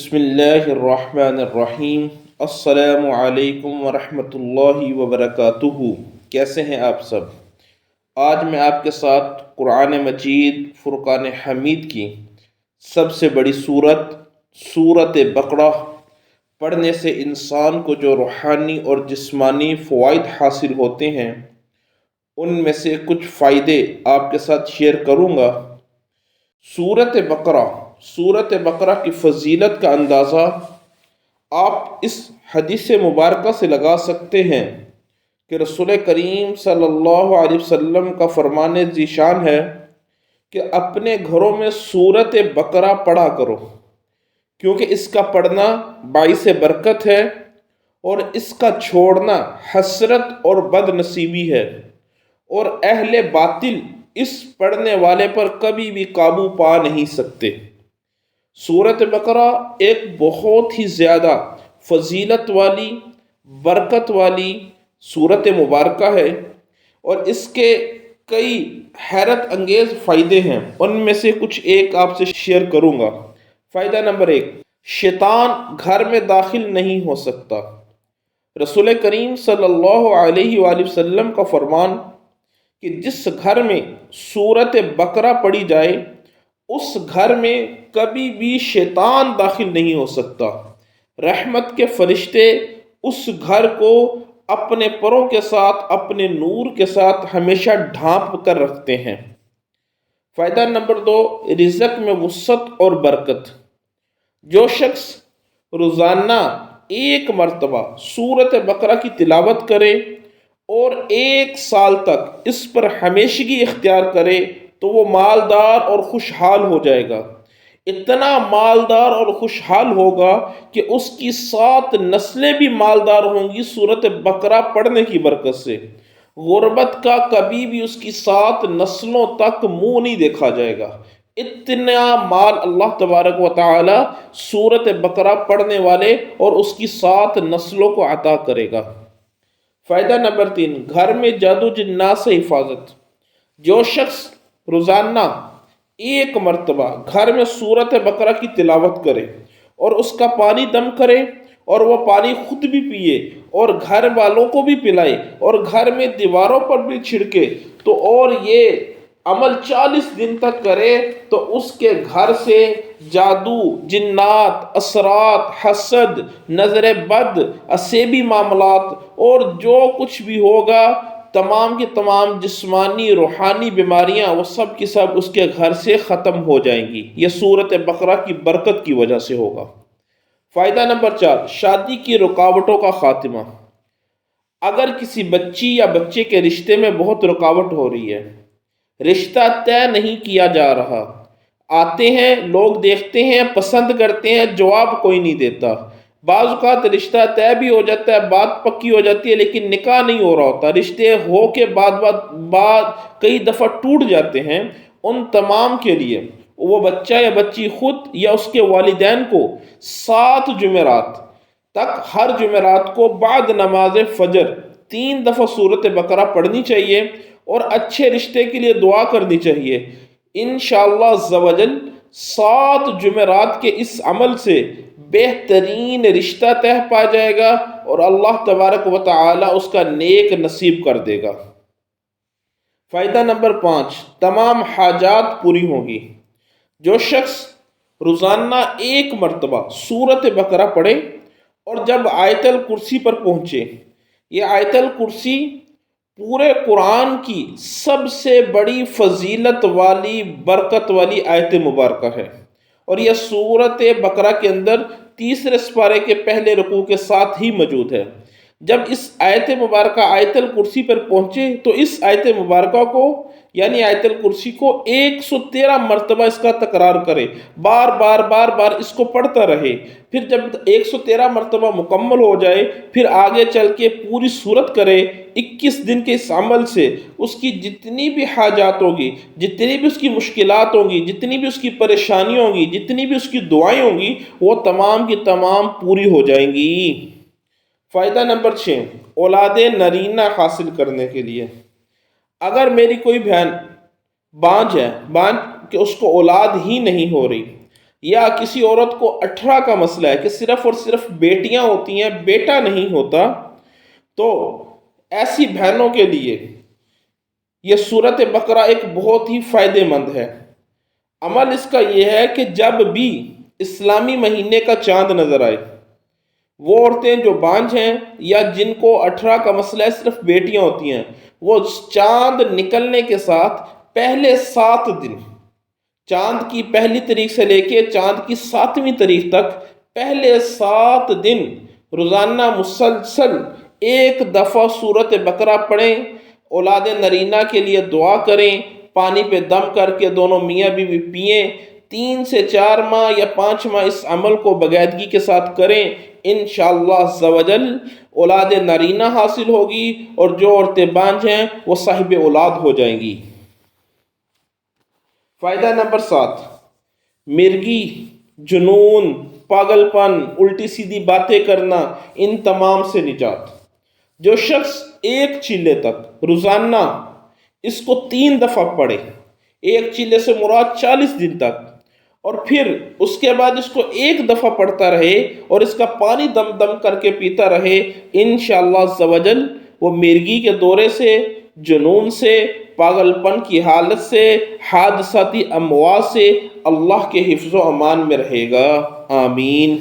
بسم اللہ الرحمن الرحیم۔ السلام علیکم ورحمۃ اللہ وبرکاتہ۔ کیسے ہیں آپ سب؟ آج میں آپ کے ساتھ قرآن مجید فرقان حمید کی سب سے بڑی سورت بقرہ پڑھنے سے انسان کو جو روحانی اور جسمانی فوائد حاصل ہوتے ہیں ان میں سے کچھ فائدے آپ کے ساتھ شیئر کروں گا۔ سورت بقرہ کی فضیلت کا اندازہ آپ اس حدیث مبارکہ سے لگا سکتے ہیں کہ رسول کریم صلی اللہ علیہ وسلم کا فرمان ذیشان ہے کہ اپنے گھروں میں سورت بقرہ پڑھا کرو، کیونکہ اس کا پڑھنا باعث برکت ہے اور اس کا چھوڑنا حسرت اور بد نصیبی ہے، اور اہل باطل اس پڑھنے والے پر کبھی بھی قابو پا نہیں سکتے۔ سورت بقرہ ایک بہت ہی زیادہ فضیلت والی، برکت والی سورت مبارکہ ہے، اور اس کے کئی حیرت انگیز فائدے ہیں۔ ان میں سے کچھ ایک آپ سے شیئر کروں گا۔ فائدہ نمبر 1، شیطان گھر میں داخل نہیں ہو سکتا۔ رسول کریم صلی اللہ علیہ وآلہ وسلم کا فرمان کہ جس گھر میں سورت بقرہ پڑھی جائے اس گھر میں کبھی بھی شیطان داخل نہیں ہو سکتا۔ رحمت کے فرشتے اس گھر کو اپنے پروں کے ساتھ، اپنے نور کے ساتھ ہمیشہ ڈھانپ کر رکھتے ہیں۔ فائدہ نمبر 2، رزق میں وسعت اور برکت۔ جو شخص روزانہ ایک مرتبہ سورت بقرہ کی تلاوت کرے اور 1 سال تک اس پر ہمیشگی اختیار کرے تو وہ مالدار اور خوشحال ہو جائے گا۔ اتنا مالدار اور خوشحال ہوگا کہ اس کی 7 نسلیں بھی مالدار ہوں گی سورت بقرہ پڑھنے کی برکت سے۔ غربت کا کبھی بھی اس کی 7 نسلوں تک منہ نہیں دیکھا جائے گا۔ اتنا مال اللہ تبارک و تعالی سورت بقرہ پڑھنے والے اور اس کی 7 نسلوں کو عطا کرے گا۔ فائدہ نمبر 3، گھر میں جادو جنات سے حفاظت۔ جو شخص روزانہ 1 مرتبہ گھر میں سورت بقرہ کی تلاوت کرے اور اس کا پانی دم کرے اور وہ پانی خود بھی پیے اور گھر والوں کو بھی پلائے اور گھر میں دیواروں پر بھی چھڑکے تو اور یہ عمل 40 دن تک کرے تو اس کے گھر سے جادو، جنات، اثرات، حسد، نظر بد، اسیبی معاملات اور جو کچھ بھی ہوگا، تمام کی تمام جسمانی روحانی بیماریاں وہ سب کی سب اس کے گھر سے ختم ہو جائیں گی۔ یہ سورت بقرہ کی برکت کی وجہ سے ہوگا۔ فائدہ نمبر 4، شادی کی رکاوٹوں کا خاتمہ۔ اگر کسی بچی یا بچے کے رشتے میں بہت رکاوٹ ہو رہی ہے، رشتہ طے نہیں کیا جا رہا، آتے ہیں لوگ، دیکھتے ہیں، پسند کرتے ہیں، جواب کوئی نہیں دیتا، بعض اوقات رشتہ طے بھی ہو جاتا ہے، بات پکی ہو جاتی ہے لیکن نکاح نہیں ہو رہا ہوتا، رشتے ہو کے بعد کئی دفعہ ٹوٹ جاتے ہیں، ان تمام کے لیے وہ بچہ یا بچی خود یا اس کے والدین کو 7 جمعرات تک ہر جمعرات کو بعد نماز فجر 3 دفعہ سورت بقرہ پڑھنی چاہیے اور اچھے رشتے کے لیے دعا کرنی چاہیے۔ انشاءاللہ عز و جل 7 جمعرات کے اس عمل سے بہترین رشتہ طے پا جائے گا اور اللہ تبارک و تعالی اس کا نیک نصیب کر دے گا۔ فائدہ نمبر 5، تمام حاجات پوری ہوں گی۔ جو شخص روزانہ 1 مرتبہ سورت بقرہ پڑھے اور جب آیت الکرسی پر پہنچے، یہ آیت الکرسی پورے قرآن کی سب سے بڑی فضیلت والی، برکت والی آیت مبارکہ ہے، اور یہ سورت بقرہ کے اندر 3 سپارے کے پہلے رکوع کے ساتھ ہی موجود ہے۔ جب اس آیت مبارکہ آیت الکرسی پر پہنچے تو اس آیت مبارکہ کو یعنی آیت الکرسی کو 113 مرتبہ اس کا تکرار کرے، بار بار اس کو پڑھتا رہے۔ پھر جب 113 مرتبہ مکمل ہو جائے پھر آگے چل کے پوری سورت کرے۔ 21 دن کے اس عمل سے اس کی جتنی بھی حاجات ہوں گی، جتنی بھی اس کی مشکلات ہوں گی، جتنی بھی اس کی پریشانیاں ہوں گی، جتنی بھی اس کی دعائیں ہوں گی، وہ تمام کی تمام پوری ہو جائیں گی۔ فائدہ نمبر 6، اولاد نرینہ حاصل کرنے کے لیے۔ اگر میری کوئی بہن بانجھ ہے، کہ اس کو اولاد ہی نہیں ہو رہی، یا کسی عورت کو 18 کا مسئلہ ہے کہ صرف اور صرف بیٹیاں ہوتی ہیں، بیٹا نہیں ہوتا، تو ایسی بہنوں کے لیے یہ سورت بقرہ ایک بہت ہی فائدے مند ہے۔ عمل اس کا یہ ہے کہ جب بھی اسلامی مہینے کا چاند نظر آئے، وہ عورتیں جو بانجھ ہیں یا جن کو 18 کا مسئلہ ہے، صرف بیٹیاں ہوتی ہیں، وہ چاند نکلنے کے ساتھ پہلے 7 دن، چاند کی پہلی تاریخ سے لے کے چاند کی 7ویں تاریخ تک، پہلے 7 دن روزانہ مسلسل ایک دفعہ سورت بقرہ پڑھیں، اولاد نرینہ کے لیے دعا کریں، پانی پہ دم کر کے دونوں میاں بیوی پئیں، 3 سے 4 ماہ یا 5 ماہ اس عمل کو باقاعدگی کے ساتھ کریں، انشاءاللہ عز و جل اولاد نرینہ حاصل ہوگی، اور جو عورتیں بانجھ ہیں وہ صاحب اولاد ہو جائیں گی۔ فائدہ نمبر 7، مرگی، جنون، پاگل پن، الٹی سیدھی باتیں کرنا، ان تمام سے نجات۔ جو شخص ایک چیلے تک روزانہ اس کو 3 دفعہ پڑھے، ایک چیلے سے مراد 40 دن تک، اور پھر اس کے بعد اس کو ایک دفعہ پڑھتا رہے اور اس کا پانی دم دم کر کے پیتا رہے، انشاءاللہ عز و جل وہ مرگی کے دورے سے، جنون سے، پاگل پن کی حالت سے، حادثاتی اموات سے اللہ کے حفظ و امان میں رہے گا۔ آمین۔